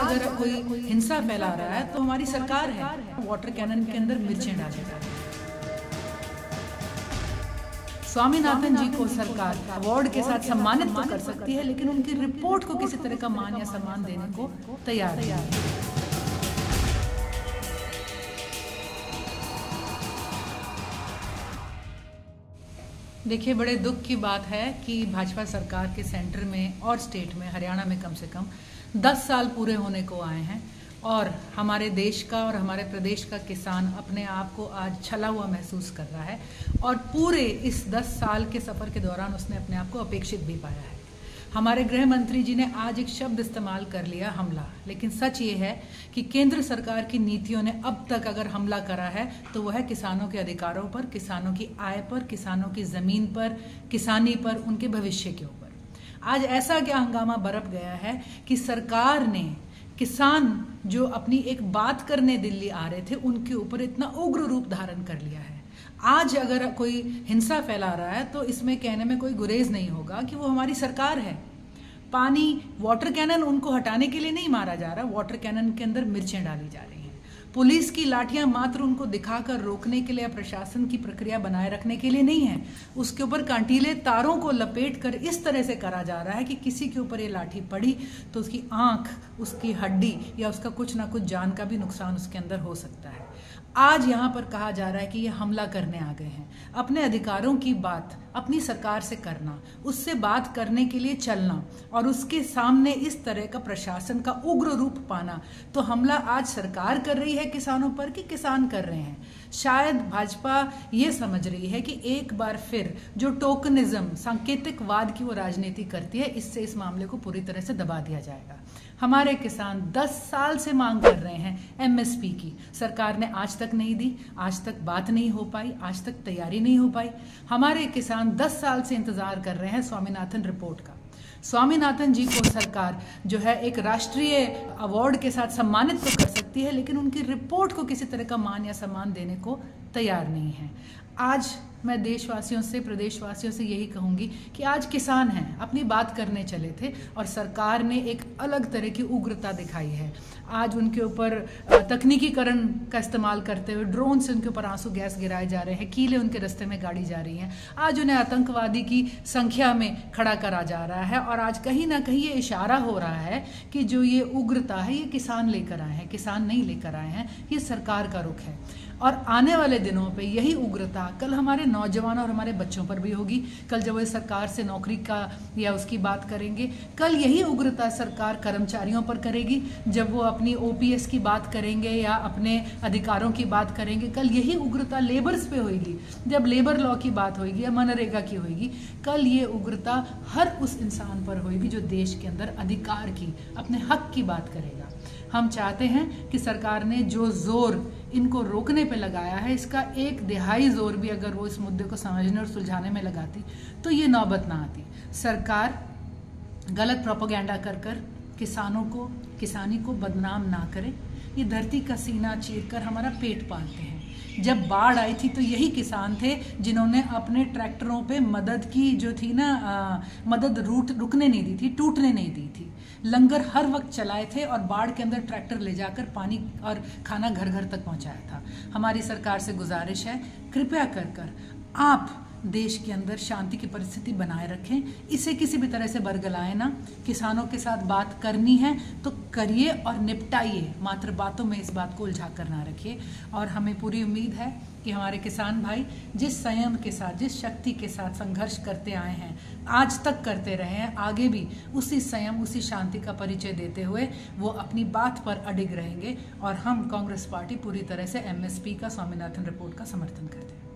अगर कोई हिंसा फैला रहा है तो हमारी सरकार है, वाटर कैनन के अंदर मिर्चें डालेगा। स्वामीनाथन जी को सरकार अवार्ड के साथ सम्मानित तो कर सकती है, लेकिन उनकी रिपोर्ट को किसी तरह का मान या सम्मान देने को तैयार नहीं है। देखिए, बड़े दुख की बात है कि भाजपा सरकार के सेंटर में और स्टेट में, हरियाणा में कम से कम 10 साल पूरे होने को आए हैं और हमारे देश का और हमारे प्रदेश का किसान अपने आप को आज छला हुआ महसूस कर रहा है और पूरे इस 10 साल के सफर के दौरान उसने अपने आप को अपेक्षित भी पाया है। हमारे गृह मंत्री जी ने आज एक शब्द इस्तेमाल कर लिया, हमला, लेकिन सच ये है कि केंद्र सरकार की नीतियों ने अब तक अगर हमला करा है तो वह है किसानों के अधिकारों पर, किसानों की आय पर, किसानों की जमीन पर, किसानी पर, उनके भविष्य के ऊपर। आज ऐसा क्या हंगामा बरप गया है कि सरकार ने किसान जो अपनी एक बात करने दिल्ली आ रहे थे उनके ऊपर इतना उग्र रूप धारण कर लिया है। आज अगर कोई हिंसा फैला रहा है तो इसमें कहने में कोई गुरेज नहीं होगा कि वो हमारी सरकार है। पानी, वाटर कैनन उनको हटाने के लिए नहीं मारा जा रहा, वाटर कैनन के अंदर मिर्चें डाली जा रही हैं। पुलिस की लाठियां मात्र उनको दिखाकर रोकने के लिए या प्रशासन की प्रक्रिया बनाए रखने के लिए नहीं है, उसके ऊपर कांटीले तारों को लपेट कर इस तरह से करा जा रहा है कि किसी के ऊपर ये लाठी पड़ी तो उसकी आंख, उसकी हड्डी या उसका कुछ ना कुछ जान का भी नुकसान उसके अंदर हो सकता है। आज यहाँ पर कहा जा रहा है कि ये हमला करने आ गए हैं। अपने अधिकारों की बात अपनी सरकार से करना, उससे बात करने के लिए चलना और उसके सामने इस तरह का प्रशासन का उग्र रूप पाना, तो हमला आज सरकार कर रही है किसानों पर कि किसान कर रहे हैं। शायद भाजपा ये समझ रही है कि एक बार फिर जो टोकनिज्म, सांकेतिकवाद की वो राजनीति करती है, इससे इस मामले को पूरी तरह से दबा दिया जाएगा। हमारे किसान 10 साल से मांग कर रहे हैं एमएसपी की, सरकार ने आज तक नहीं दी, आज तक बात नहीं हो पाई, आज तक तैयारी नहीं हो पाई। हमारे किसान 10 साल से इंतजार कर रहे हैं स्वामीनाथन रिपोर्ट का। स्वामीनाथन जी को सरकार जो है एक राष्ट्रीय अवार्ड के साथ सम्मानित तो कर सकती है, लेकिन उनकी रिपोर्ट को किसी तरह का मान या सम्मान देने को तैयार नहीं है। आज मैं देशवासियों से, प्रदेशवासियों से यही कहूंगी कि आज किसान हैं, अपनी बात करने चले थे और सरकार ने एक अलग तरह की उग्रता दिखाई है। आज उनके ऊपर तकनीकीकरण का इस्तेमाल करते हुए ड्रोन से उनके ऊपर आंसू गैस गिराए जा रहे हैं, कीलें उनके रास्ते में गाड़ी जा रही हैं। आज उन्हें आतंकवादी की संख्या में खड़ा करा जा रहा है और आज कहीं ना कहीं ये इशारा हो रहा है कि जो ये उग्रता है ये किसान लेकर आए हैं, किसान नहीं लेकर आए हैं, ये सरकार का रुख है। और आने वाले दिनों पे यही उग्रता कल हमारे नौजवानों और हमारे बच्चों पर भी होगी। कल जब वो सरकार से नौकरी का या उसकी बात करेंगे, कल यही उग्रता सरकार कर्मचारियों पर करेगी। जब वो अपनी ओपीएस की बात करेंगे या अपने अधिकारों की बात करेंगे, कल यही उग्रता लेबर्स पे होगी। जब लेबर लॉ की बात होगी या मनरेगा की होगी, कल ये उग्रता हर उस इंसान पर होगी जो देश के अंदर अधिकार की, अपने हक की बात करेगा। हम चाहते हैं कि सरकार ने जो जोर इनको रोकने पे लगाया है, इसका 1/3 जोर भी अगर वो इस मुद्दे को समझने और सुलझाने में लगाती तो ये नौबत ना आती। सरकार गलत प्रोपेगेंडा कर कर किसानों को, किसानी को बदनाम ना करे। ये धरती का सीना चीर कर हमारा पेट पालते हैं। जब बाढ़ आई थी तो यही किसान थे जिन्होंने अपने ट्रैक्टरों पे मदद की, जो थी ना मदद रुकने नहीं दी थी, टूटने नहीं दी थी। लंगर हर वक्त चलाए थे और बाढ़ के अंदर ट्रैक्टर ले जाकर पानी और खाना घर घर तक पहुंचाया था। हमारी सरकार से गुजारिश है, कृपया कर आप देश के अंदर शांति की परिस्थिति बनाए रखें, इसे किसी भी तरह से बरगलाएं ना। किसानों के साथ बात करनी है तो करिए और निपटाइए, मात्र बातों में इस बात को उलझा कर ना रखिए। और हमें पूरी उम्मीद है कि हमारे किसान भाई जिस संयम के साथ, जिस शक्ति के साथ संघर्ष करते आए हैं, आज तक करते रहे हैं, आगे भी उसी संयम, उसी शांति का परिचय देते हुए वो अपनी बात पर अडिग रहेंगे। और हम कांग्रेस पार्टी पूरी तरह से एमएसपी का, स्वामीनाथन रिपोर्ट का समर्थन करते हैं।